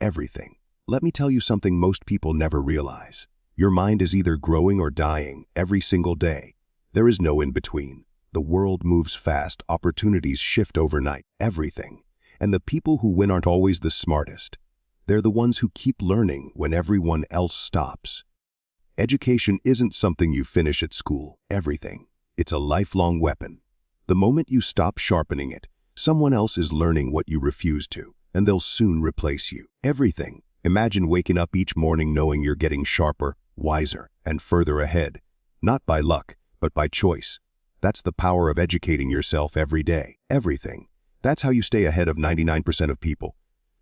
everything. Let me tell you something most people never realize. Your mind is either growing or dying every single day. There is no in between. The world moves fast, opportunities shift overnight, everything. And the people who win aren't always the smartest. They're the ones who keep learning when everyone else stops. Education isn't something you finish at school, everything. It's a lifelong weapon. The moment you stop sharpening it, someone else is learning what you refuse to, and they'll soon replace you. Everything. Imagine waking up each morning knowing you're getting sharper, wiser, and further ahead. Not by luck, but by choice. That's the power of educating yourself every day. Everything. That's how you stay ahead of 99% of people.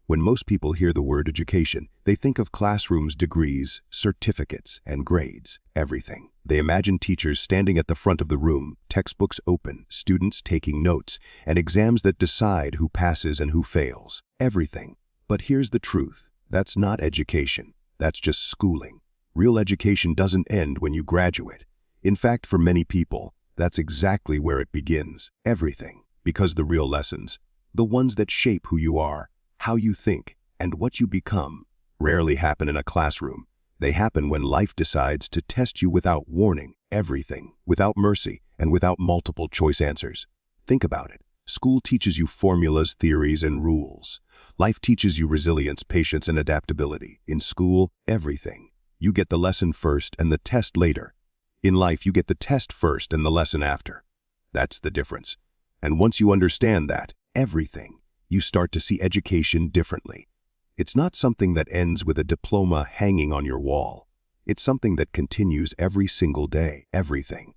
When most people hear the word education, they think of classrooms, degrees, certificates, and grades. Everything. They imagine teachers standing at the front of the room, textbooks open, students taking notes, and exams that decide who passes and who fails. Everything. But here's the truth. That's not education. That's just schooling. Real education doesn't end when you graduate. In fact, for many people, that's exactly where it begins. Everything. Because the real lessons, the ones that shape who you are, how you think, and what you become, rarely happen in a classroom. They happen when life decides to test you without warning. Everything. Without mercy, and without multiple choice answers. Think about it. School teaches you formulas, theories, and rules. Life teaches you resilience, patience, and adaptability. In school, everything. You get the lesson first and the test later. In life, you get the test first and the lesson after. That's the difference. And once you understand that, everything, you start to see education differently. It's not something that ends with a diploma hanging on your wall. It's something that continues every single day. Everything.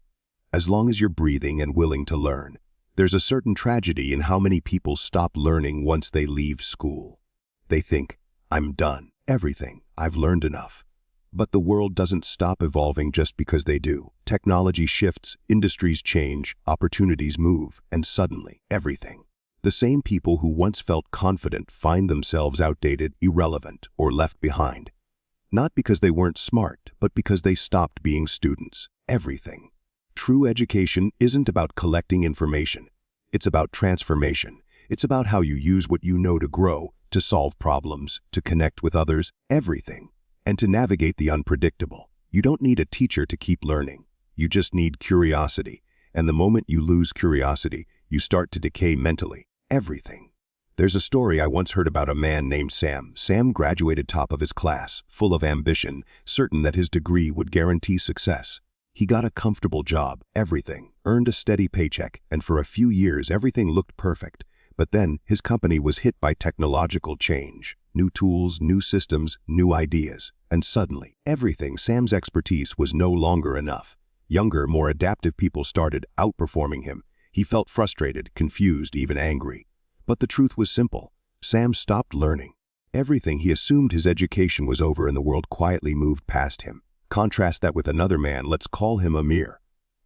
As long as you're breathing and willing to learn. There's a certain tragedy in how many people stop learning once they leave school. They think, I'm done. Everything. I've learned enough. But the world doesn't stop evolving just because they do. Technology shifts, industries change, opportunities move, and suddenly, everything. The same people who once felt confident find themselves outdated, irrelevant, or left behind. Not because they weren't smart, but because they stopped being students. Everything. True education isn't about collecting information. It's about transformation. It's about how you use what you know to grow, to solve problems, to connect with others, everything. And to navigate the unpredictable. You don't need a teacher to keep learning. You just need curiosity. And the moment you lose curiosity, you start to decay mentally. Everything. There's a story I once heard about a man named Sam. Sam graduated top of his class, full of ambition, certain that his degree would guarantee success. He got a comfortable job, everything, earned a steady paycheck, and for a few years everything looked perfect. But then his company was hit by technological change. New tools, new systems, new ideas. And suddenly, everything. Sam's expertise was no longer enough. Younger, more adaptive people started outperforming him. He felt frustrated, confused, even angry. But the truth was simple. Sam stopped learning. Everything. He assumed his education was over and the world quietly moved past him. Contrast that with another man, let's call him Amir.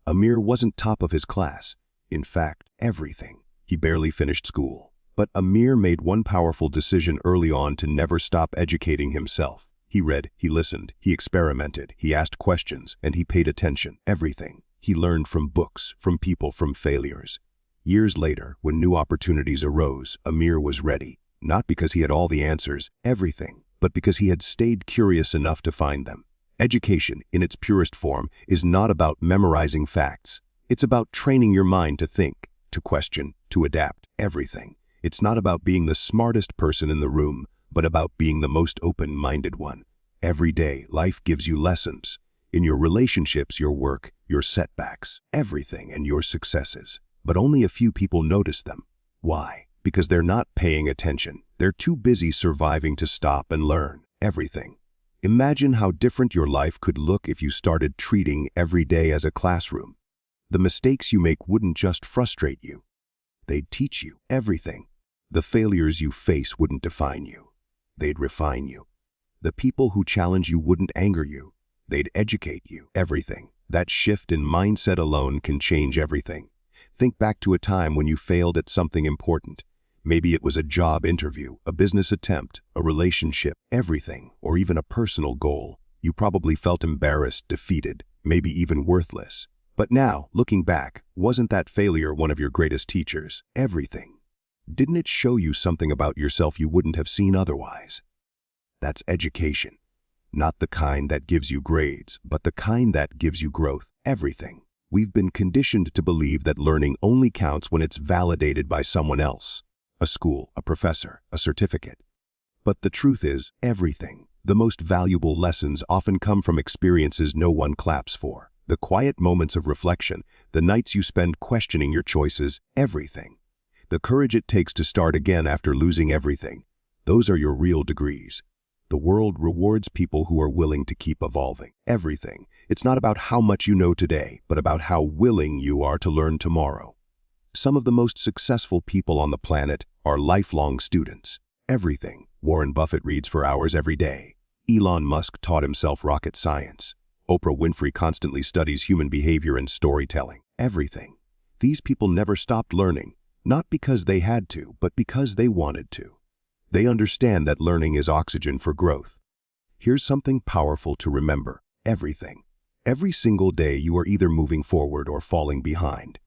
Amir wasn't top of his class. In fact, everything. He barely finished school. But Amir made one powerful decision early on to never stop educating himself. He read, he listened, he experimented, he asked questions, and he paid attention. Everything. He learned from books, from people, from failures. Years later, when new opportunities arose, Amir was ready. Not because he had all the answers, everything, but because he had stayed curious enough to find them. Education, in its purest form, is not about memorizing facts. It's about training your mind to think, to question, to adapt. Everything. It's not about being the smartest person in the room, but about being the most open-minded one. Every day, life gives you lessons. In your relationships, your work, your setbacks, everything, and your successes. But only a few people notice them. Why? Because they're not paying attention. They're too busy surviving to stop and learn. Everything. Imagine how different your life could look if you started treating every day as a classroom. The mistakes you make wouldn't just frustrate you. They'd teach you. Everything. The failures you face wouldn't define you. They'd refine you. The people who challenge you wouldn't anger you. They'd educate you. Everything. That shift in mindset alone can change everything. Think back to a time when you failed at something important. Maybe it was a job interview, a business attempt, a relationship, everything, or even a personal goal. You probably felt embarrassed, defeated, maybe even worthless. But now, looking back, wasn't that failure one of your greatest teachers? Everything. Didn't it show you something about yourself you wouldn't have seen otherwise? That's education. Not the kind that gives you grades, but the kind that gives you growth. Everything. We've been conditioned to believe that learning only counts when it's validated by someone else. A school, a professor, a certificate. But the truth is, everything. The most valuable lessons often come from experiences no one claps for. The quiet moments of reflection, the nights you spend questioning your choices, everything. The courage it takes to start again after losing everything. Those are your real degrees. The world rewards people who are willing to keep evolving. Everything. It's not about how much you know today, but about how willing you are to learn tomorrow. Some of the most successful people on the planet are lifelong students. Everything. Warren Buffett reads for hours every day. Elon Musk taught himself rocket science. Oprah Winfrey constantly studies human behavior and storytelling. Everything. These people never stopped learning, not because they had to, but because they wanted to. They understand that learning is oxygen for growth. Here's something powerful to remember. Everything. Every single day you are either moving forward or falling behind.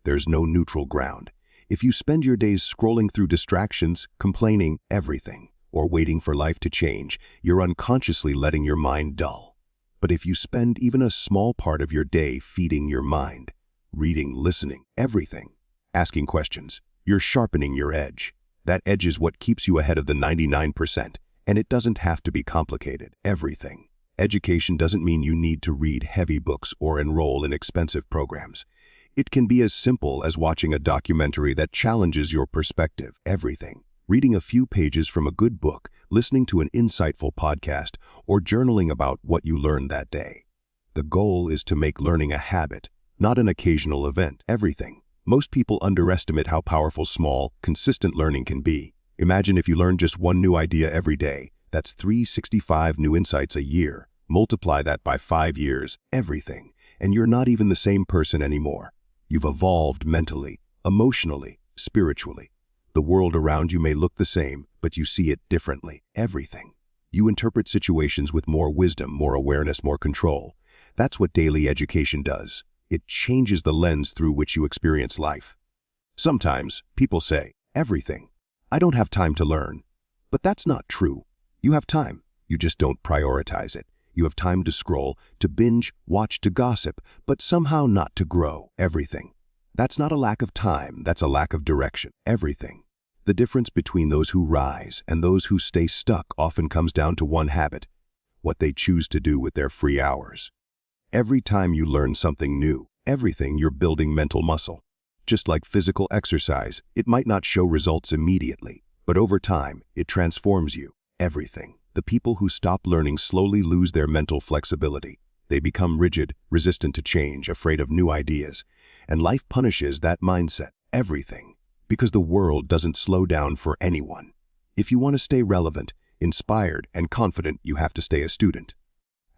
There's no neutral ground. If you spend your days scrolling through distractions, complaining, everything, or waiting for life to change, you're unconsciously letting your mind dull. But if you spend even a small part of your day feeding your mind, reading, listening, everything, asking questions, you're sharpening your edge. That edge is what keeps you ahead of the 99%, and it doesn't have to be complicated. Everything. Education doesn't mean you need to read heavy books or enroll in expensive programs. It can be as simple as watching a documentary that challenges your perspective. Everything. Reading a few pages from a good book, listening to an insightful podcast, or journaling about what you learned that day. The goal is to make learning a habit, not an occasional event. Everything. Most people underestimate how powerful small, consistent learning can be. Imagine if you learned just one new idea every day. That's 365 new insights a year. Multiply that by 5 years, everything, and you're not even the same person anymore. You've evolved mentally, emotionally, spiritually. The world around you may look the same, but you see it differently. Everything. You interpret situations with more wisdom, more awareness, more control. That's what daily education does. It changes the lens through which you experience life. Sometimes people say, everything. I don't have time to learn. But that's not true. You have time. You just don't prioritize it. You have time to scroll, to binge, watch, to gossip, but somehow not to grow. Everything. That's not a lack of time. That's a lack of direction. Everything. The difference between those who rise and those who stay stuck often comes down to one habit: what they choose to do with their free hours. Every time you learn something new, everything, you're building mental muscle. Just like physical exercise, it might not show results immediately, but over time, it transforms you. Everything. The people who stop learning slowly lose their mental flexibility. They become rigid, resistant to change, afraid of new ideas. And life punishes that mindset. Everything. Because the world doesn't slow down for anyone. If you want to stay relevant, inspired, and confident, you have to stay a student.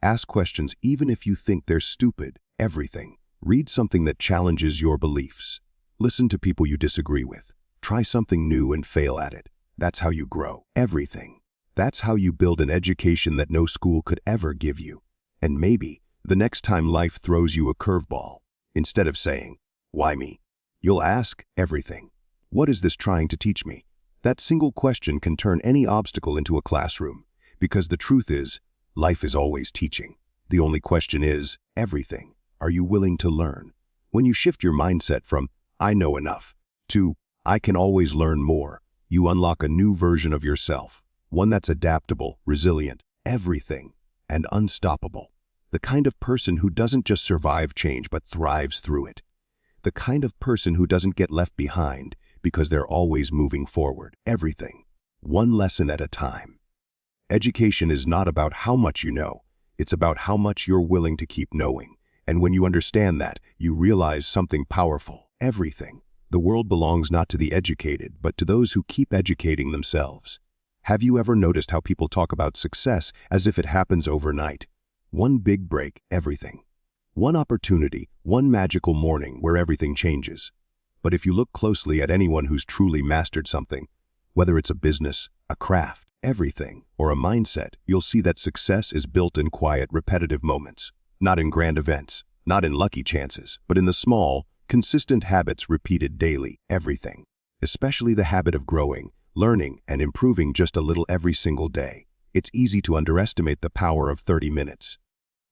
Ask questions even if you think they're stupid. Everything. Read something that challenges your beliefs. Listen to people you disagree with. Try something new and fail at it. That's how you grow. Everything. That's how you build an education that no school could ever give you. And maybe, the next time life throws you a curveball, instead of saying, "Why me?" you'll ask, everything. What is this trying to teach me? That single question can turn any obstacle into a classroom. Because the truth is, life is always teaching. The only question is, everything. Are you willing to learn? When you shift your mindset from, "I know enough," to, "I can always learn more," you unlock a new version of yourself. One that's adaptable, resilient, everything, and unstoppable. The kind of person who doesn't just survive change but thrives through it. The kind of person who doesn't get left behind because they're always moving forward. Everything. One lesson at a time. Education is not about how much you know. It's about how much you're willing to keep knowing. And when you understand that, you realize something powerful. Everything. The world belongs not to the educated, but to those who keep educating themselves. Have you ever noticed how people talk about success as if it happens overnight? One big break, everything. One opportunity, one magical morning where everything changes. But if you look closely at anyone who's truly mastered something, whether it's a business, a craft, everything, or a mindset, you'll see that success is built in quiet, repetitive moments. Not in grand events, not in lucky chances, but in the small, consistent habits repeated daily. Everything. Especially the habit of growing, learning, and improving just a little every single day. It's easy to underestimate the power of 30 minutes.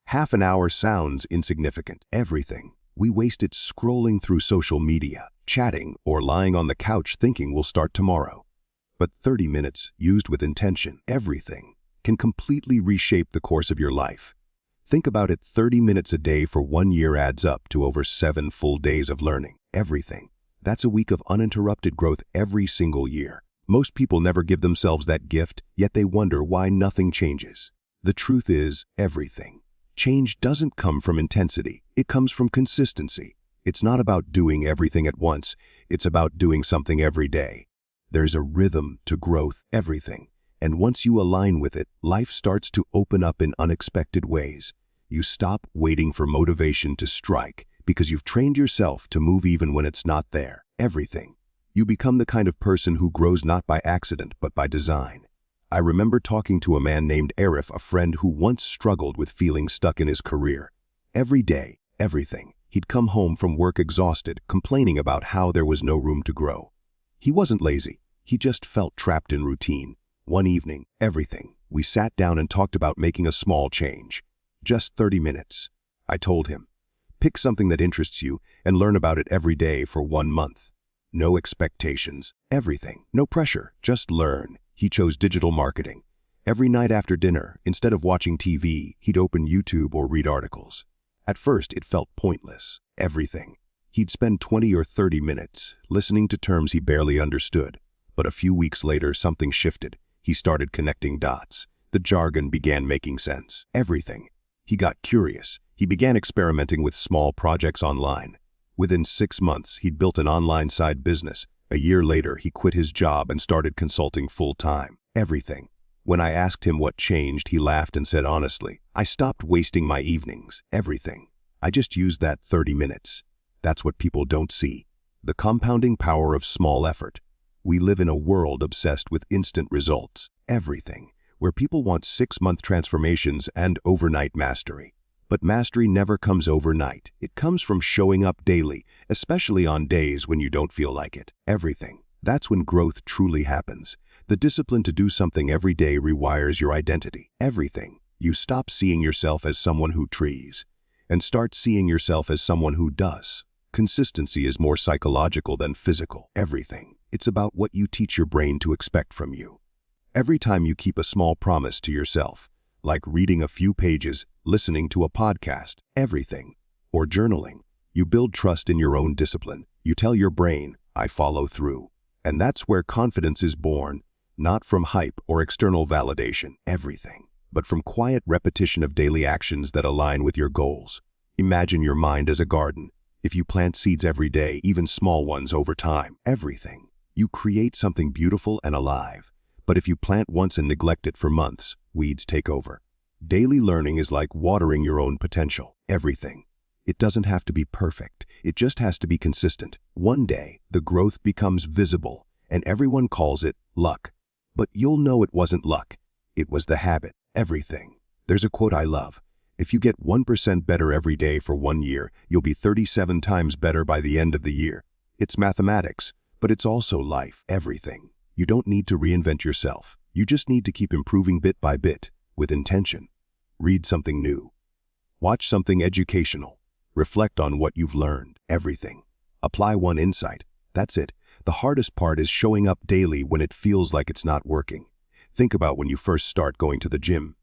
Half an hour sounds insignificant. Everything. We waste it scrolling through social media, chatting, or lying on the couch thinking we'll start tomorrow. But 30 minutes, used with intention, everything, can completely reshape the course of your life. Think about it, 30 minutes a day for 1 year adds up to over 7 full days of learning. Everything. That's a week of uninterrupted growth every single year. Most people never give themselves that gift, yet they wonder why nothing changes. The truth is, everything. Change doesn't come from intensity, it comes from consistency. It's not about doing everything at once, it's about doing something every day. There's a rhythm to growth, everything. And once you align with it, life starts to open up in unexpected ways. You stop waiting for motivation to strike because you've trained yourself to move even when it's not there. Everything. You become the kind of person who grows not by accident but by design. I remember talking to a man named Arif, a friend who once struggled with feeling stuck in his career. Every day, everything. He'd come home from work exhausted, complaining about how there was no room to grow. He wasn't lazy, he just felt trapped in routine. One evening, everything. We sat down and talked about making a small change. Just 30 minutes. I told him, pick something that interests you and learn about it every day for 1 month. No expectations, everything, no pressure, just learn. He chose digital marketing. Every night after dinner, instead of watching TV, he'd open YouTube or read articles. At first, it felt pointless. Everything. He'd spend 20 or 30 minutes listening to terms he barely understood. But a few weeks later, something shifted. He started connecting dots. The jargon began making sense. Everything. He got curious. He began experimenting with small projects online. Within 6 months, he'd built an online side business. A year later, he quit his job and started consulting full-time. Everything. When I asked him what changed, he laughed and said honestly, I stopped wasting my evenings. Everything. I just used that 30 minutes. That's what people don't see. The compounding power of small effort. We live in a world obsessed with instant results. Everything. Where people want 6-month transformations and overnight mastery. But mastery never comes overnight. It comes from showing up daily, especially on days when you don't feel like it. Everything. That's when growth truly happens. The discipline to do something every day rewires your identity. Everything. You stop seeing yourself as someone who trees and start seeing yourself as someone who does. Consistency is more psychological than physical. Everything. It's about what you teach your brain to expect from you. Every time you keep a small promise to yourself, like reading a few pages, listening to a podcast, everything, or journaling, you build trust in your own discipline. You tell your brain, I follow through. And that's where confidence is born, not from hype or external validation, everything, but from quiet repetition of daily actions that align with your goals. Imagine your mind as a garden. If you plant seeds every day, even small ones over time, everything, you create something beautiful and alive. But if you plant once and neglect it for months, weeds take over. Daily learning is like watering your own potential. Everything. It doesn't have to be perfect. It just has to be consistent. One day, the growth becomes visible, and everyone calls it luck. But you'll know it wasn't luck. It was the habit. Everything. There's a quote I love. If you get 1% better every day for 1 year, you'll be 37 times better by the end of the year. It's mathematics, but it's also life. Everything. You don't need to reinvent yourself. You just need to keep improving bit by bit, with intention. Read something new. Watch something educational. Reflect on what you've learned. Everything. Apply one insight. That's it. The hardest part is showing up daily when it feels like it's not working. Think about when you first start going to the gym.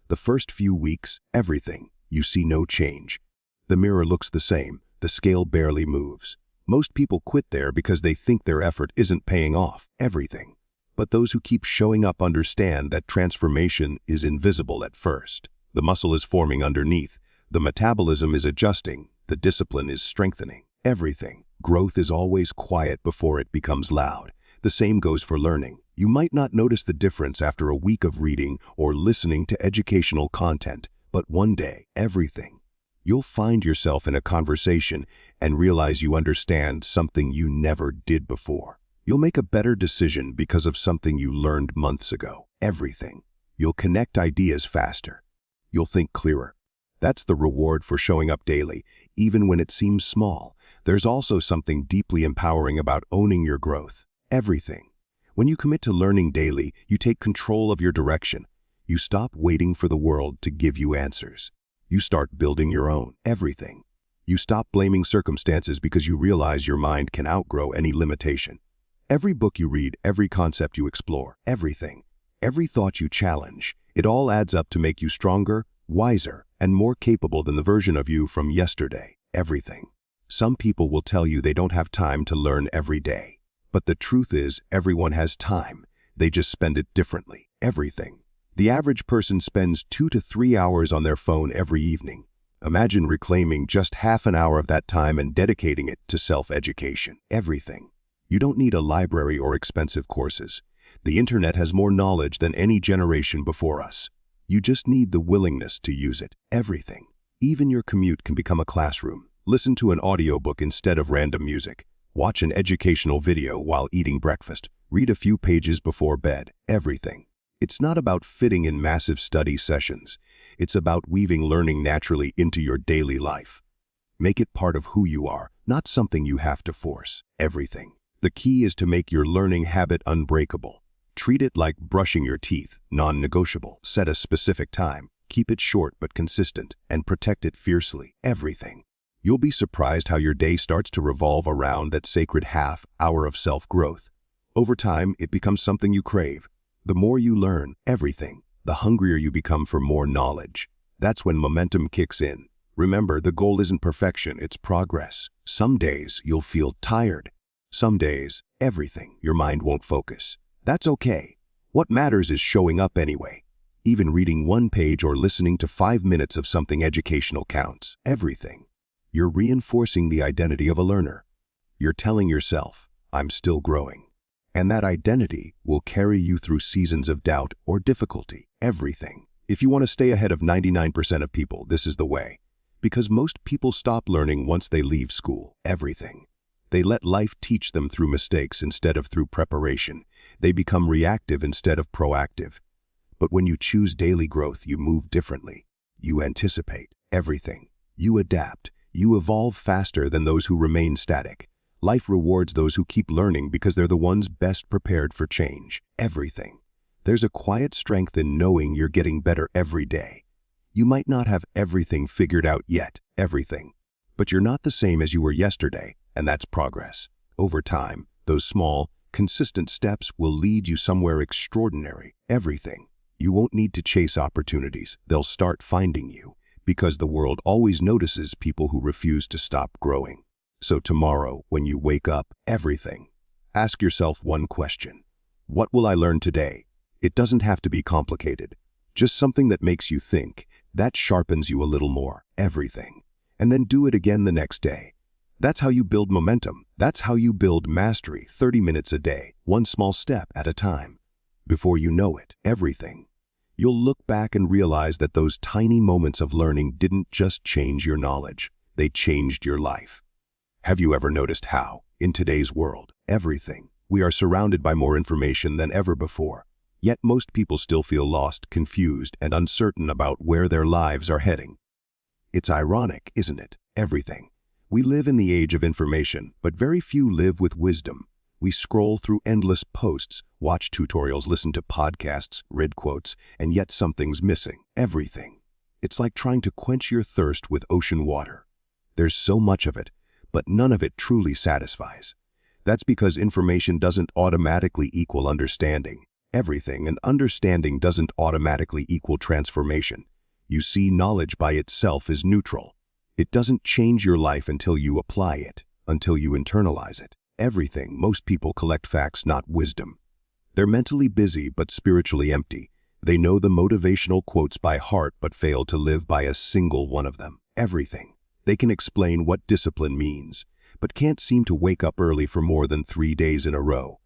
The first few weeks, everything. You see no change. The mirror looks the same. The scale barely moves. Most people quit there because they think their effort isn't paying off. Everything. But those who keep showing up understand that transformation is invisible at first. The muscle is forming underneath. The metabolism is adjusting. The discipline is strengthening. Everything. Growth is always quiet before it becomes loud. The same goes for learning. You might not notice the difference after a week of reading or listening to educational content, but one day, everything. You'll find yourself in a conversation and realize you understand something you never did before. You'll make a better decision because of something you learned months ago. Everything. You'll connect ideas faster. You'll think clearer. That's the reward for showing up daily, even when it seems small. There's also something deeply empowering about owning your growth. Everything. When you commit to learning daily, you take control of your direction. You stop waiting for the world to give you answers. You start building your own everything. You stop blaming circumstances because you realize your mind can outgrow any limitation. Every book you read, every concept you explore, everything, every thought you challenge, it all adds up to make you stronger, wiser, and more capable than the version of you from yesterday. Everything. Some people will tell you they don't have time to learn every day. But the truth is, everyone has time. They just spend it differently. Everything. The average person spends 2 to 3 hours on their phone every evening. Imagine reclaiming just half an hour of that time and dedicating it to self-education. Everything. You don't need a library or expensive courses. The internet has more knowledge than any generation before us. You just need the willingness to use it. Everything. Even your commute can become a classroom. Listen to an audiobook instead of random music. Watch an educational video while eating breakfast. Read a few pages before bed. Everything. It's not about fitting in massive study sessions. It's about weaving learning naturally into your daily life. Make it part of who you are, not something you have to force. Everything. The key is to make your learning habit unbreakable. Treat it like brushing your teeth, non-negotiable. Set a specific time. Keep it short but consistent, and protect it fiercely. Everything. You'll be surprised how your day starts to revolve around that sacred half hour of self-growth. Over time, it becomes something you crave. The more you learn, everything, the hungrier you become for more knowledge. That's when momentum kicks in. Remember, the goal isn't perfection, it's progress. Some days, you'll feel tired. Some days, everything, your mind won't focus. That's okay. What matters is showing up anyway. Even reading one page or listening to 5 minutes of something educational counts. Everything. You're reinforcing the identity of a learner. You're telling yourself, I'm still growing. And that identity will carry you through seasons of doubt or difficulty. Everything. If you want to stay ahead of 99% of people, this is the way. Because most people stop learning once they leave school. Everything. They let life teach them through mistakes instead of through preparation. They become reactive instead of proactive. But when you choose daily growth, you move differently. You anticipate. Everything. You adapt. You evolve faster than those who remain static. Life rewards those who keep learning because they're the ones best prepared for change. Everything. There's a quiet strength in knowing you're getting better every day. You might not have everything figured out yet, everything. But you're not the same as you were yesterday, and that's progress. Over time, those small, consistent steps will lead you somewhere extraordinary. Everything. You won't need to chase opportunities. They'll start finding you. Because the world always notices people who refuse to stop growing. So tomorrow, when you wake up, everything, ask yourself one question. What will I learn today? It doesn't have to be complicated. Just something that makes you think. That sharpens you a little more. Everything. And then do it again the next day. That's how you build momentum. That's how you build mastery. 30 minutes a day, one small step at a time. Before you know it, everything. You'll look back and realize that those tiny moments of learning didn't just change your knowledge, they changed your life. Have you ever noticed how, in today's world, everything, we are surrounded by more information than ever before, yet most people still feel lost, confused, and uncertain about where their lives are heading? It's ironic, isn't it? Everything. We live in the age of information, but very few live with wisdom. We scroll through endless posts, watch tutorials, listen to podcasts, read quotes, and yet something's missing. Everything. It's like trying to quench your thirst with ocean water. There's so much of it, but none of it truly satisfies. That's because information doesn't automatically equal understanding. Everything, and understanding doesn't automatically equal transformation. You see, knowledge by itself is neutral. It doesn't change your life until you apply it, until you internalize it. Everything. Most people collect facts, not wisdom. They're mentally busy but spiritually empty. They know the motivational quotes by heart but fail to live by a single one of them. Everything. They can explain what discipline means, but can't seem to wake up early for more than 3 days in a row.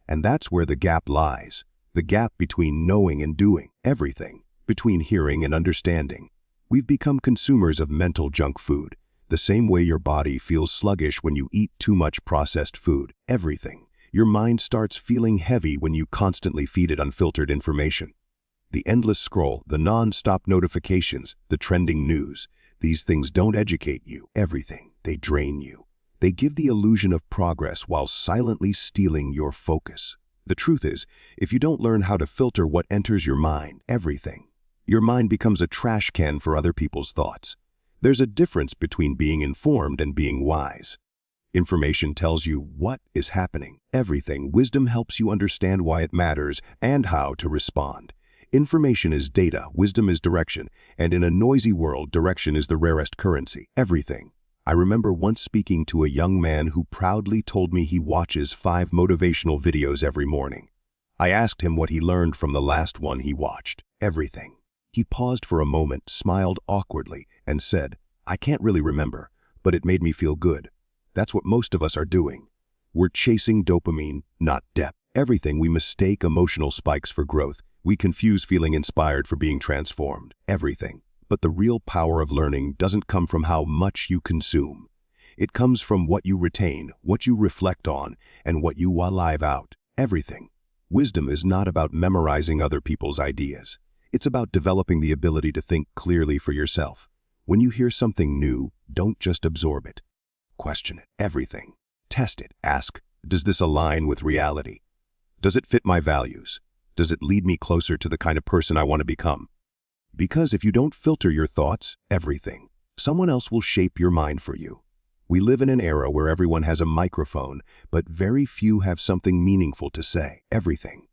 And that's where the gap lies. The gap between knowing and doing. Everything. Between hearing and understanding. We've become consumers of mental junk food. The same way your body feels sluggish when you eat too much processed food. Everything. Your mind starts feeling heavy when you constantly feed it unfiltered information. The endless scroll, the non-stop notifications, the trending news. These things don't educate you. Everything. They drain you. They give the illusion of progress while silently stealing your focus. The truth is, if you don't learn how to filter what enters your mind, your mind becomes a trash can for other people's thoughts. There's a difference between being informed and being wise. Information tells you what is happening, everything. Wisdom helps you understand why it matters and how to respond. Information is data, wisdom is direction, and in a noisy world, direction is the rarest currency. Everything. I remember once speaking to a young man who proudly told me he watches 5 motivational videos every morning. I asked him what he learned from the last one he watched. Everything. He paused for a moment, smiled awkwardly, and said, "I can't really remember, but it made me feel good." That's what most of us are doing. We're chasing dopamine, not depth. Everything. We mistake emotional spikes for growth. We confuse feeling inspired for being transformed. Everything. But the real power of learning doesn't come from how much you consume. It comes from what you retain, what you reflect on, and what you live out. Everything. Wisdom is not about memorizing other people's ideas. It's about developing the ability to think clearly for yourself. When you hear something new, don't just absorb it. Question it. Everything. Test it. Ask, does this align with reality? Does it fit my values? Does it lead me closer to the kind of person I want to become? Because if you don't filter your thoughts, someone else will shape your mind for you. We live in an era where everyone has a microphone, but very few have something meaningful to say. Everything.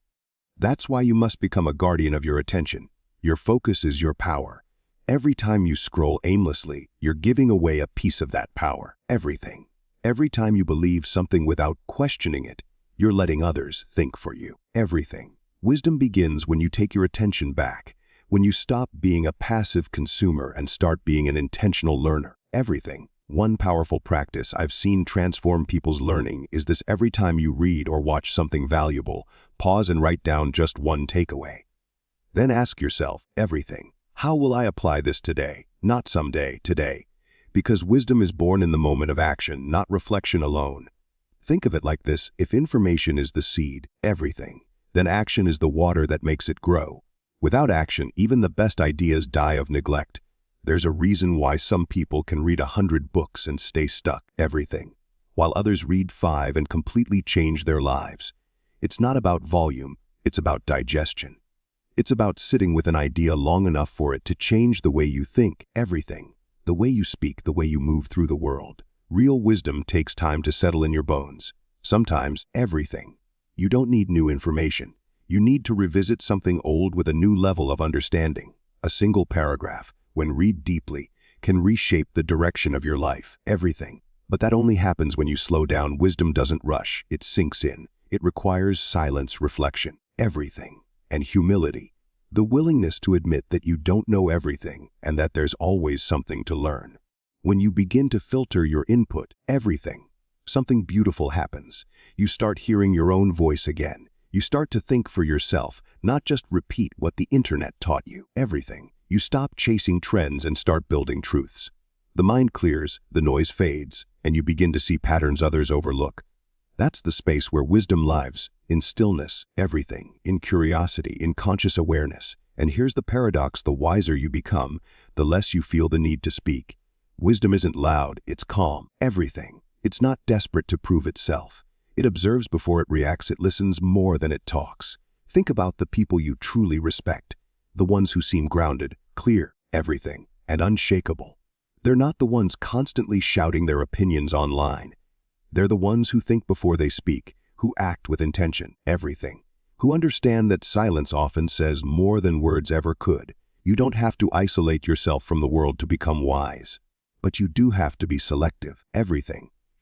That's why you must become a guardian of your attention. Your focus is your power. Every time you scroll aimlessly, you're giving away a piece of that power. Everything. Every time you believe something without questioning it, you're letting others think for you. Everything. Wisdom begins when you take your attention back, when you stop being a passive consumer and start being an intentional learner. Everything. One powerful practice I've seen transform people's learning is this: every time you read or watch something valuable, pause and write down just one takeaway. Then ask yourself, how will I apply this today? Not someday, today. Because wisdom is born in the moment of action, not reflection alone. Think of it like this: if information is the seed, then action is the water that makes it grow. Without action, even the best ideas die of neglect. There's a reason why some people can read 100 books and stay stuck. While others read 5 and completely change their lives. It's not about volume, it's about digestion. It's about sitting with an idea long enough for it to change the way you think. The way you speak, the way you move through the world. Real wisdom takes time to settle in your bones. Sometimes, you don't need new information. You need to revisit something old with a new level of understanding. A single paragraph, when read deeply, can reshape the direction of your life. But that only happens when you slow down. Wisdom doesn't rush, it sinks in. It requires silence, reflection, and humility. The willingness to admit that you don't know everything and that there's always something to learn. When you begin to filter your input, something beautiful happens. You start hearing your own voice again. You start to think for yourself, not just repeat what the internet taught you. You stop chasing trends and start building truths. The mind clears, the noise fades, and you begin to see patterns others overlook. That's the space where wisdom lives, in stillness, in curiosity, in conscious awareness. And here's the paradox: the wiser you become, the less you feel the need to speak. Wisdom isn't loud, it's calm. It's not desperate to prove itself. It observes before it reacts, it listens more than it talks. Think about the people you truly respect, the ones who seem grounded, clear, and unshakable. They're not the ones constantly shouting their opinions online. They're the ones who think before they speak, who act with intention, who understand that silence often says more than words ever could. You don't have to isolate yourself from the world to become wise, but you do have to be selective.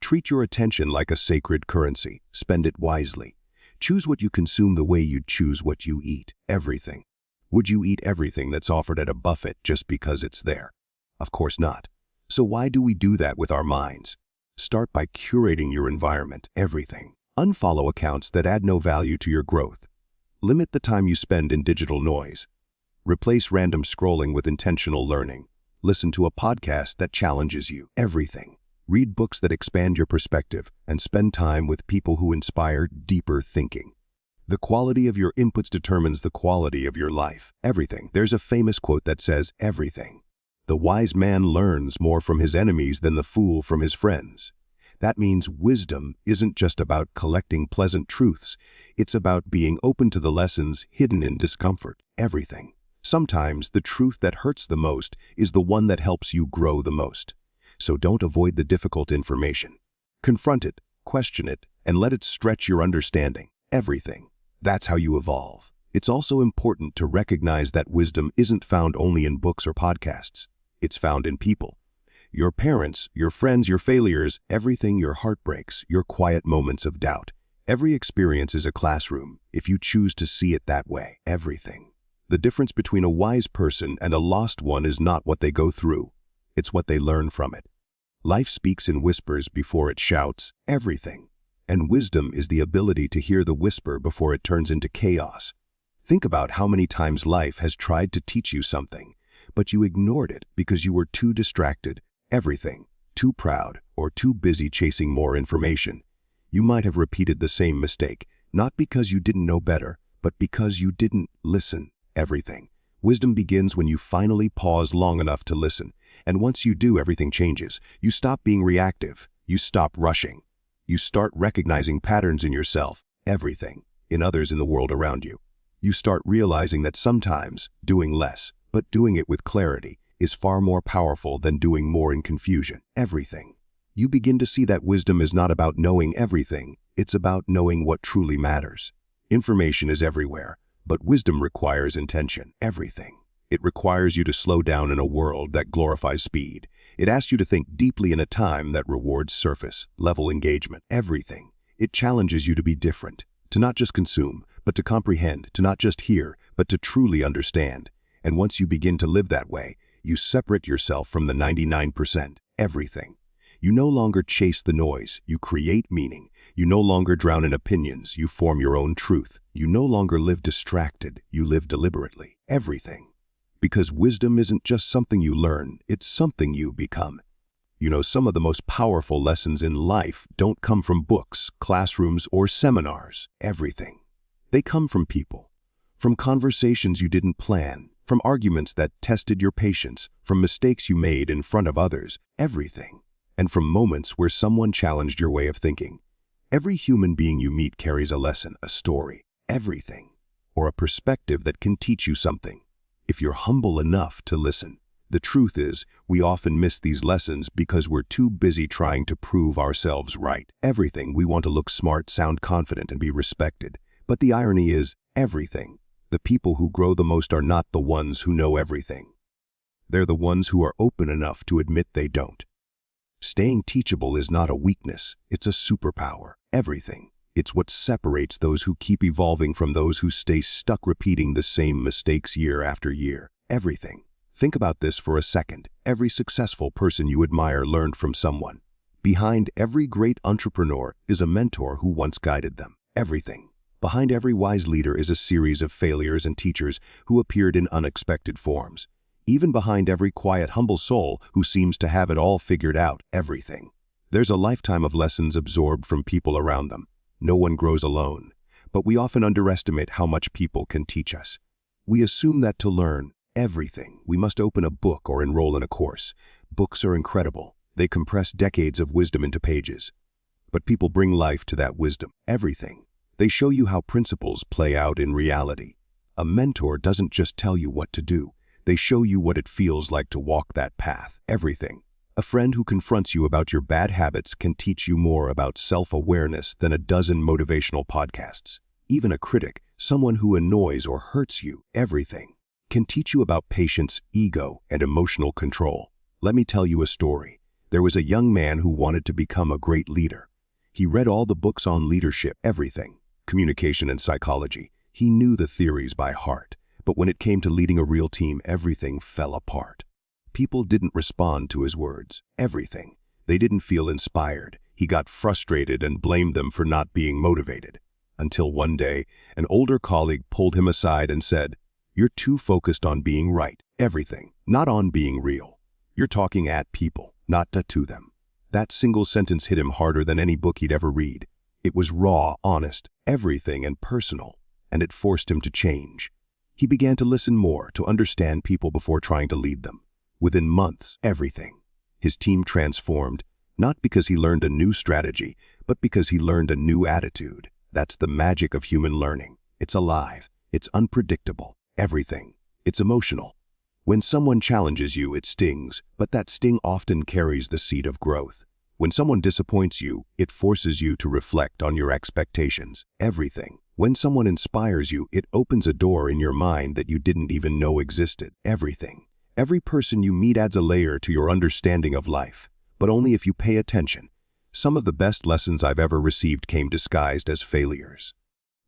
Treat your attention like a sacred currency. Spend it wisely. Choose what you consume the way you'd choose what you eat. Would you eat everything that's offered at a buffet just because it's there? Of course not. So why do we do that with our minds? Start by curating your environment. Unfollow accounts that add no value to your growth. Limit the time you spend in digital noise. Replace random scrolling with intentional learning. Listen to a podcast that challenges you. Read books that expand your perspective, and spend time with people who inspire deeper thinking. The quality of your inputs determines the quality of your life. There's a famous quote that says, the wise man learns more from his enemies than the fool from his friends. That means wisdom isn't just about collecting pleasant truths. It's about being open to the lessons hidden in discomfort. Everything. Sometimes the truth that hurts the most is the one that helps you grow the most. So don't avoid the difficult information. Confront it, question it, and let it stretch your understanding. Everything. That's how you evolve. It's also important to recognize that wisdom isn't found only in books or podcasts. It's found in people. Your parents, your friends, your failures, everything, your heartbreaks, your quiet moments of doubt. Every experience is a classroom, if you choose to see it that way. Everything. The difference between a wise person and a lost one is not what they go through. It's what they learn from it. Life speaks in whispers before it shouts. Everything. And wisdom is the ability to hear the whisper before it turns into chaos. Think about how many times life has tried to teach you something, but you ignored it because you were too distracted. Everything, too proud, or too busy chasing more information. You might have repeated the same mistake, not because you didn't know better, but because you didn't listen. Everything. Wisdom begins when you finally pause long enough to listen, and once you do, everything changes. You stop being reactive. You stop rushing. You start recognizing patterns in yourself, everything, in others, in the world around you. You start realizing that sometimes doing less, but doing it with clarity, is far more powerful than doing more in confusion. Everything. You begin to see that wisdom is not about knowing everything, it's about knowing what truly matters. Information is everywhere, but wisdom requires intention. Everything. It requires you to slow down in a world that glorifies speed. It asks you to think deeply in a time that rewards surface-level engagement. Everything. It challenges you to be different, to not just consume, but to comprehend, to not just hear, but to truly understand. And once you begin to live that way, you separate yourself from the 99%. Everything. You no longer chase the noise, you create meaning. You no longer drown in opinions, you form your own truth. You no longer live distracted, you live deliberately. Everything. Because wisdom isn't just something you learn, it's something you become. You know, some of the most powerful lessons in life don't come from books, classrooms, or seminars. Everything. They come from people. From conversations you didn't plan, from arguments that tested your patience, from mistakes you made in front of others. Everything. And from moments where someone challenged your way of thinking. Every human being you meet carries a lesson, a story, everything, or a perspective that can teach you something, if you're humble enough to listen. The truth is, we often miss these lessons because we're too busy trying to prove ourselves right. Everything. We want to look smart, sound confident, and be respected. But the irony is, everything. The people who grow the most are not the ones who know everything. They're the ones who are open enough to admit they don't. Staying teachable is not a weakness, it's a superpower. Everything. It's what separates those who keep evolving from those who stay stuck repeating the same mistakes year after year. Everything. Think about this for a second. Every successful person you admire learned from someone. Behind every great entrepreneur is a mentor who once guided them. Everything. Behind every wise leader is a series of failures and teachers who appeared in unexpected forms. Even behind every quiet, humble soul who seems to have it all figured out. Everything. There's a lifetime of lessons absorbed from people around them. No one grows alone, but we often underestimate how much people can teach us. We assume that to learn everything, we must open a book or enroll in a course. Books are incredible. They compress decades of wisdom into pages. But people bring life to that wisdom. Everything. They show you how principles play out in reality. A mentor doesn't just tell you what to do. They show you what it feels like to walk that path. Everything. A friend who confronts you about your bad habits can teach you more about self-awareness than a dozen motivational podcasts. Even a critic, someone who annoys or hurts you, everything, can teach you about patience, ego, and emotional control. Let me tell you a story. There was a young man who wanted to become a great leader. He read all the books on leadership, everything, communication and psychology. He knew the theories by heart. But when it came to leading a real team, everything fell apart. People didn't respond to his words. Everything. They didn't feel inspired. He got frustrated and blamed them for not being motivated. Until one day, an older colleague pulled him aside and said, "You're too focused on being right. Everything. Not on being real. You're talking at people, not to them." That single sentence hit him harder than any book he'd ever read. It was raw, honest, everything, and personal, and it forced him to change. He began to listen more, to understand people before trying to lead them. Within months, everything. His team transformed, Not because he learned a new strategy, but because he learned a new attitude. That's the magic of human learning. It's alive. It's unpredictable. Everything. It's emotional. When someone challenges you, it stings, but that sting often carries the seed of growth. When someone disappoints you, it forces you to reflect on your expectations. Everything. When someone inspires you, it opens a door in your mind that you didn't even know existed. Everything. Every person you meet adds a layer to your understanding of life, but only if you pay attention. Some of the best lessons I've ever received came disguised as failures.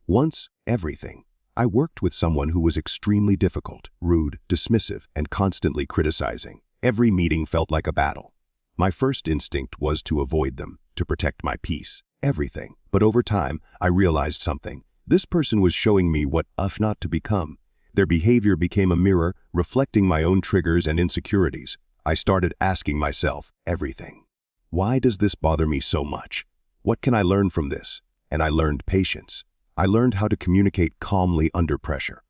Once, everything. I worked with someone who was extremely difficult, rude, dismissive, and constantly criticizing. Every meeting felt like a battle. My first instinct was to avoid them, to protect my peace. Everything. But over time, I realized something. This person was showing me what not to become. Their behavior became a mirror, reflecting my own triggers and insecurities. I started asking myself, everything. Why does this bother me so much? What can I learn from this? And I learned patience. I learned how to communicate calmly under pressure.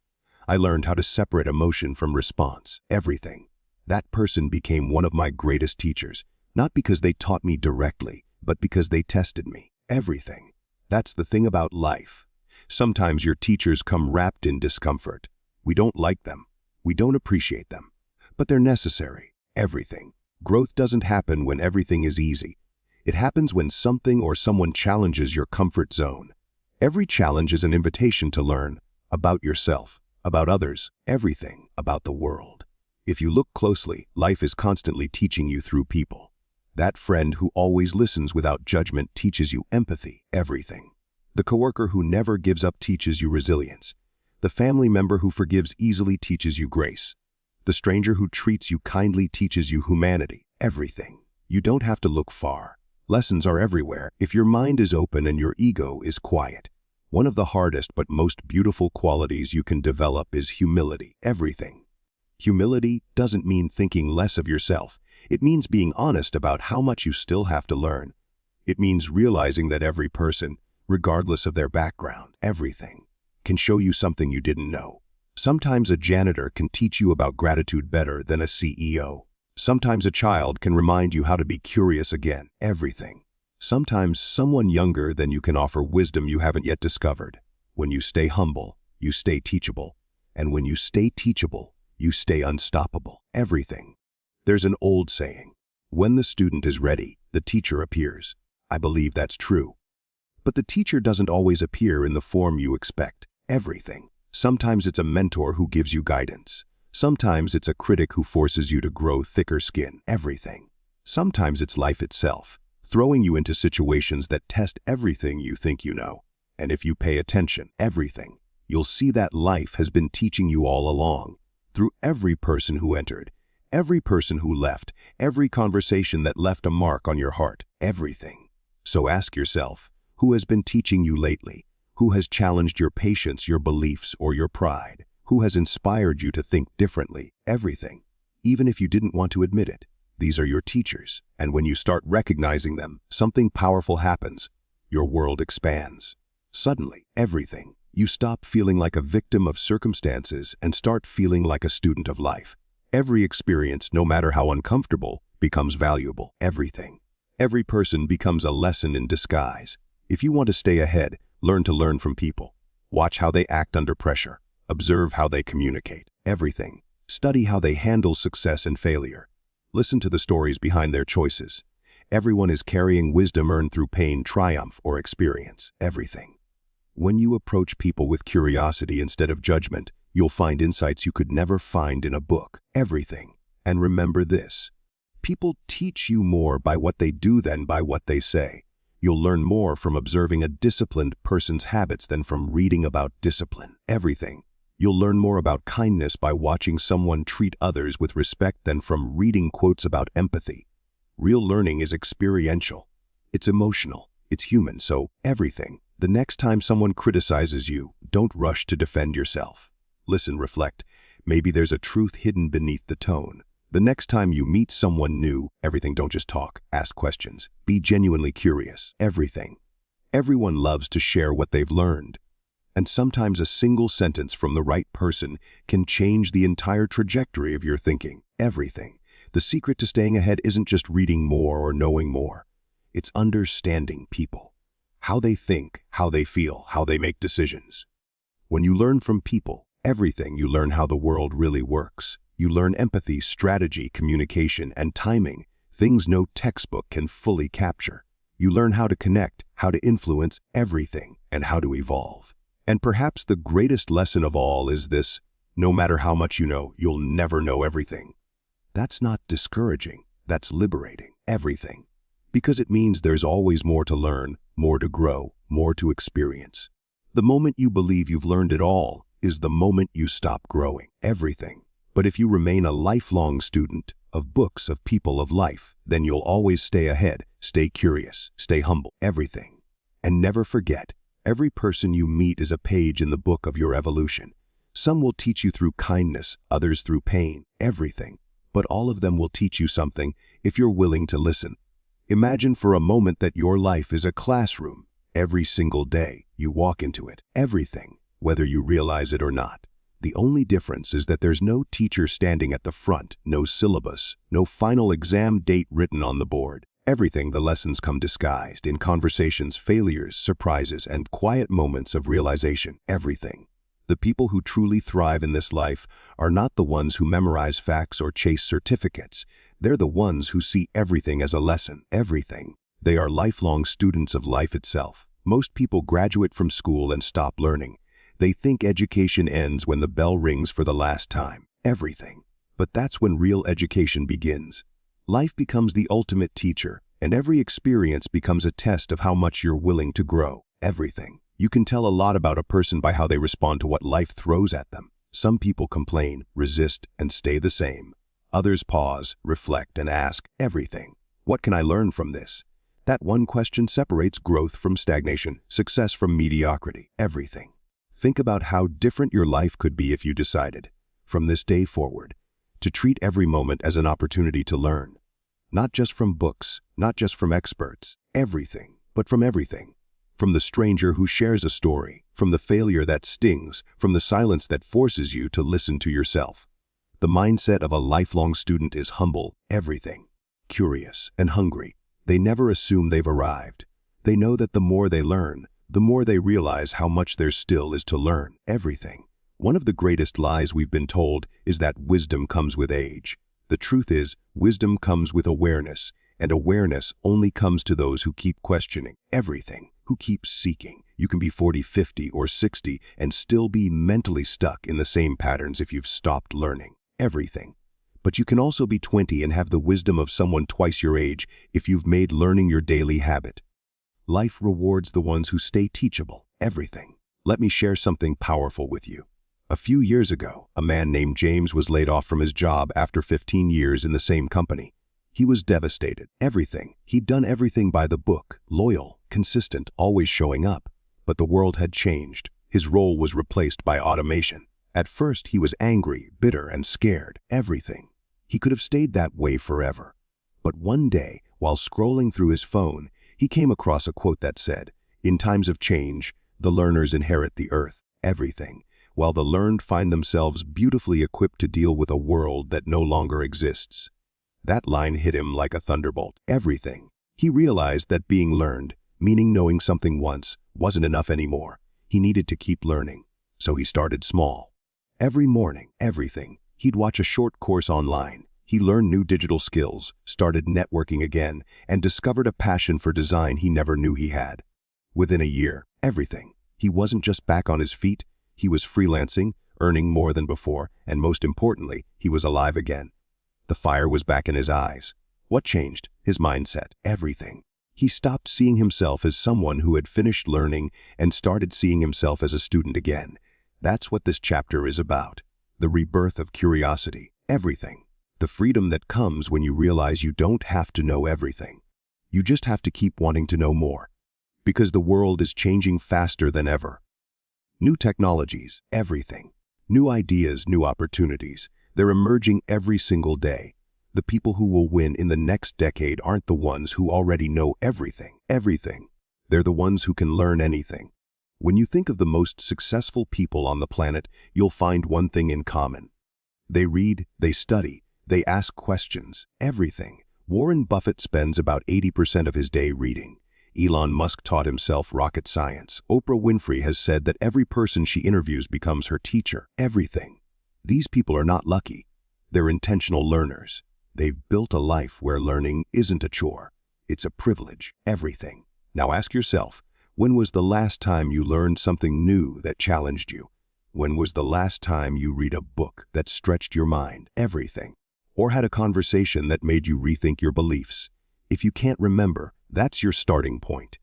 I learned how to separate emotion from response. Everything. That person became one of my greatest teachers, not because they taught me directly, but because they tested me. Everything. That's the thing about life. Sometimes your teachers come wrapped in discomfort. We don't like them. We don't appreciate them. But they're necessary. Everything. Growth doesn't happen when everything is easy. It happens when something or someone challenges your comfort zone. Every challenge is an invitation to learn about yourself, about others, everything about the world. If you look closely, life is constantly teaching you through people. That friend who always listens without judgment teaches you empathy. Everything. The coworker who never gives up teaches you resilience. The family member who forgives easily teaches you grace. The stranger who treats you kindly teaches you humanity. Everything. You don't have to look far. Lessons are everywhere if your mind is open and your ego is quiet. One of the hardest but most beautiful qualities you can develop is humility. Everything. Humility doesn't mean thinking less of yourself. It means being honest about how much you still have to learn. It means realizing that every person, regardless of their background, everything, can show you something you didn't know. Sometimes a janitor can teach you about gratitude better than a CEO. Sometimes a child can remind you how to be curious again. Everything. Sometimes someone younger than you can offer wisdom you haven't yet discovered. When you stay humble, you stay teachable. And when you stay teachable, you stay unstoppable. Everything. There's an old saying, when the student is ready, the teacher appears. I believe that's true. But the teacher doesn't always appear in the form you expect. Everything. Sometimes it's a mentor who gives you guidance. Sometimes it's a critic who forces you to grow thicker skin. Everything. Sometimes it's life itself, throwing you into situations that test everything you think you know. And if you pay attention, everything, you'll see that life has been teaching you all along. Through every person who entered, every person who left, every conversation that left a mark on your heart. Everything. So ask yourself, who has been teaching you lately? Who has challenged your patience, your beliefs, or your pride? Who has inspired you to think differently? Everything. Even if you didn't want to admit it, these are your teachers. And when you start recognizing them, something powerful happens. Your world expands. Suddenly, everything. You stop feeling like a victim of circumstances and start feeling like a student of life. Every experience, no matter how uncomfortable, becomes valuable. Everything. Every person becomes a lesson in disguise. If you want to stay ahead, learn to learn from people. Watch how they act under pressure. Observe how they communicate. Everything. Study how they handle success and failure. Listen to the stories behind their choices. Everyone is carrying wisdom earned through pain, triumph, or experience. Everything. When you approach people with curiosity instead of judgment, you'll find insights you could never find in a book. Everything. And remember this. People teach you more by what they do than by what they say. You'll learn more from observing a disciplined person's habits than from reading about discipline. Everything. You'll learn more about kindness by watching someone treat others with respect than from reading quotes about empathy. Real learning is experiential. It's emotional. It's human. So, everything. The next time someone criticizes you, don't rush to defend yourself. Listen, reflect. Maybe there's a truth hidden beneath the tone. The next time you meet someone new, everything, don't just talk, ask questions. Be genuinely curious. Everything. Everyone loves to share what they've learned. And sometimes a single sentence from the right person can change the entire trajectory of your thinking. Everything. The secret to staying ahead isn't just reading more or knowing more. It's understanding people. How they think, how they feel, how they make decisions. When you learn from people, everything, you learn how the world really works. You learn empathy, strategy, communication, and timing, things no textbook can fully capture. You learn how to connect, how to influence everything, and how to evolve. And perhaps the greatest lesson of all is this: no matter how much you know, you'll never know everything. That's not discouraging, that's liberating, everything. Because it means there's always more to learn, more to grow, more to experience. The moment you believe you've learned it all is the moment you stop growing, everything. But if you remain a lifelong student of books, of people, of life, then you'll always stay ahead, stay curious, stay humble, everything. And never forget, every person you meet is a page in the book of your evolution. Some will teach you through kindness, others through pain, everything. But all of them will teach you something if you're willing to listen. Imagine for a moment that your life is a classroom. Every single day, you walk into it, everything, whether you realize it or not. The only difference is that there's no teacher standing at the front, no syllabus, no final exam date written on the board. Everything, the lessons come disguised in conversations, failures, surprises, and quiet moments of realization, everything. The people who truly thrive in this life are not the ones who memorize facts or chase certificates. They're the ones who see everything as a lesson, everything. They are lifelong students of life itself. Most people graduate from school and stop learning. They think education ends when the bell rings for the last time, everything. But that's when real education begins. Life becomes the ultimate teacher, and every experience becomes a test of how much you're willing to grow, everything. You can tell a lot about a person by how they respond to what life throws at them. Some people complain, resist, and stay the same. Others pause, reflect, and ask, everything. What can I learn from this? That one question separates growth from stagnation, success from mediocrity, everything. Think about how different your life could be if you decided, from this day forward, to treat every moment as an opportunity to learn. Not just from books, not just from experts, everything, but from everything. From the stranger who shares a story, from the failure that stings, from the silence that forces you to listen to yourself. The mindset of a lifelong student is humble, everything, curious, and hungry. They never assume they've arrived. They know that the more they learn, the more they realize how much there still is to learn, everything. One of the greatest lies we've been told is that wisdom comes with age. The truth is, wisdom comes with awareness, and awareness only comes to those who keep questioning, everything, who keep seeking. You can be 40, 50, or 60 and still be mentally stuck in the same patterns if you've stopped learning, everything. But you can also be 20 and have the wisdom of someone twice your age if you've made learning your daily habit. Life rewards the ones who stay teachable, everything. Let me share something powerful with you. A few years ago, a man named James was laid off from his job after 15 years in the same company. He was devastated, everything. He'd done everything by the book, loyal, consistent, always showing up. But the world had changed. His role was replaced by automation. At first, he was angry, bitter, and scared, everything. He could have stayed that way forever. But one day, while scrolling through his phone, he came across a quote that said, "In times of change, the learners inherit the earth, everything, while the learned find themselves beautifully equipped to deal with a world that no longer exists." That line hit him like a thunderbolt, everything. He realized that being learned, meaning knowing something once, wasn't enough anymore. He needed to keep learning. So he started small. Every morning, everything. He'd watch a short course online. He learned new digital skills, started networking again, and discovered a passion for design he never knew he had. Within a year, everything. He wasn't just back on his feet, he was freelancing, earning more than before, and most importantly, he was alive again. The fire was back in his eyes. What changed? His mindset, everything. He stopped seeing himself as someone who had finished learning and started seeing himself as a student again. That's what this chapter is about. The rebirth of curiosity, everything. The freedom that comes when you realize you don't have to know everything. You just have to keep wanting to know more. Because the world is changing faster than ever. New technologies, everything. New ideas, new opportunities. They're emerging every single day. The people who will win in the next decade aren't the ones who already know everything, everything. They're the ones who can learn anything. When you think of the most successful people on the planet, you'll find one thing in common. They read, they study, they ask questions, everything. Warren Buffett spends about 80% of his day reading. Elon Musk taught himself rocket science. Oprah Winfrey has said that every person she interviews becomes her teacher. Everything. These people are not lucky. They're intentional learners. They've built a life where learning isn't a chore. It's a privilege. Everything. Now ask yourself, when was the last time you learned something new that challenged you? When was the last time you read a book that stretched your mind? Everything. Or had a conversation that made you rethink your beliefs? If you can't remember, that's your starting point.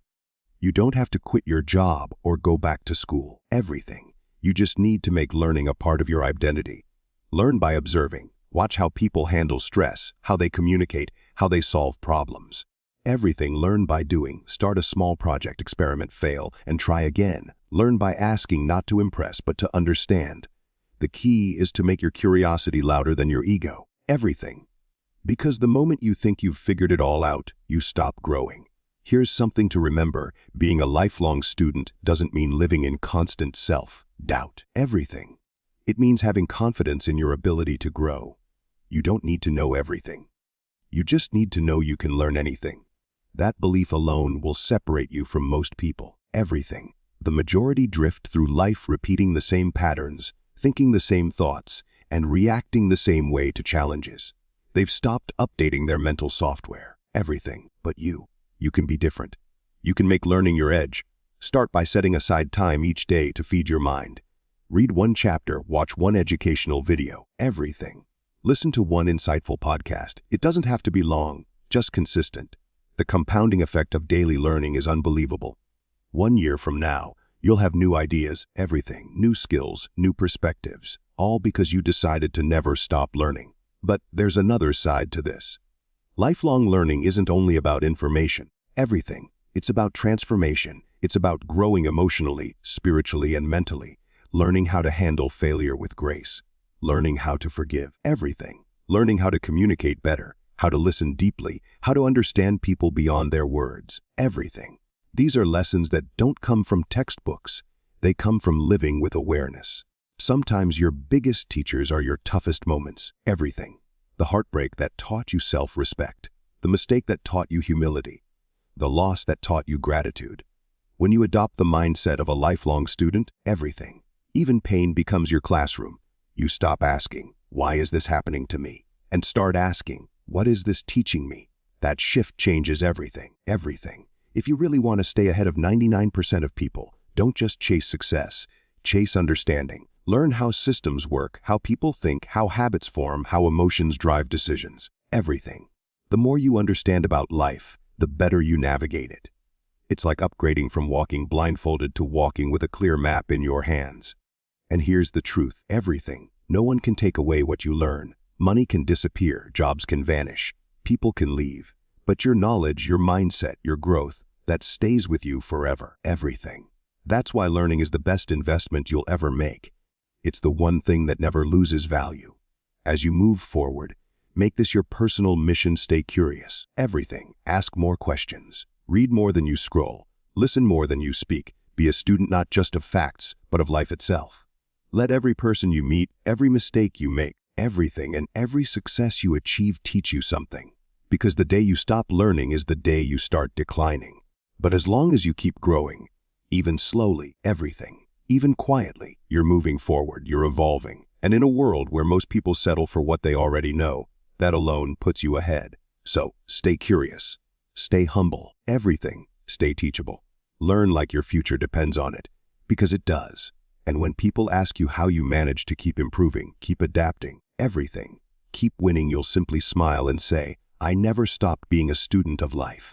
You don't have to quit your job or go back to school. Everything. You just need to make learning a part of your identity. Learn by observing. Watch how people handle stress, how they communicate, how they solve problems. Everything. Learn by doing. Start a small project, experiment, fail, and try again. Learn by asking, not to impress, but to understand. The key is to make your curiosity louder than your ego. Everything. Because the moment you think you've figured it all out, you stop growing. Here's something to remember. Being a lifelong student doesn't mean living in constant self-doubt. Everything. It means having confidence in your ability to grow. You don't need to know everything. You just need to know you can learn anything. That belief alone will separate you from most people. Everything. The majority drift through life repeating the same patterns, thinking the same thoughts, and reacting the same way to challenges. They've stopped updating their mental software. Everything. But you can be different. You can make learning your edge. Start by setting aside time each day to feed your mind. Read one chapter, watch one educational video. Everything. Listen to one insightful podcast. It doesn't have to be long, just consistent. The compounding effect of daily learning is unbelievable. 1 year from now, you'll have new ideas, everything, new skills, new perspectives, all because you decided to never stop learning. But there's another side to this. Lifelong learning isn't only about information. Everything. It's about transformation. It's about growing emotionally, spiritually, and mentally. Learning how to handle failure with grace. Learning how to forgive. Everything. Learning how to communicate better, how to listen deeply, how to understand people beyond their words. Everything. These are lessons that don't come from textbooks. They come from living with awareness. Sometimes your biggest teachers are your toughest moments. Everything. The heartbreak that taught you self-respect. The mistake that taught you humility. The loss that taught you gratitude. When you adopt the mindset of a lifelong student, everything, even pain, becomes your classroom. You stop asking, why is this happening to me? And start asking, what is this teaching me? That shift changes everything. Everything. If you really want to stay ahead of 99% of people, don't just chase success. Chase understanding. Learn how systems work, how people think, how habits form, how emotions drive decisions. Everything. The more you understand about life, the better you navigate it. It's like upgrading from walking blindfolded to walking with a clear map in your hands. And here's the truth. Everything. No one can take away what you learn. Money can disappear, jobs can vanish, people can leave. But your knowledge, your mindset, your growth, that stays with you forever. Everything. That's why learning is the best investment you'll ever make. It's the one thing that never loses value. As you move forward, make this your personal mission. Stay curious. Everything. Ask more questions. Read more than you scroll. Listen more than you speak. Be a student not just of facts, but of life itself. Let every person you meet, every mistake you make, everything and every success you achieve teach you something. Because the day you stop learning is the day you start declining. But as long as you keep growing, even slowly, everything, even quietly, you're moving forward, you're evolving. And in a world where most people settle for what they already know, that alone puts you ahead. So, stay curious. Stay humble. Everything. Stay teachable. Learn like your future depends on it. Because it does. And when people ask you how you manage to keep improving, keep adapting, everything, keep winning, you'll simply smile and say, I never stopped being a student of life.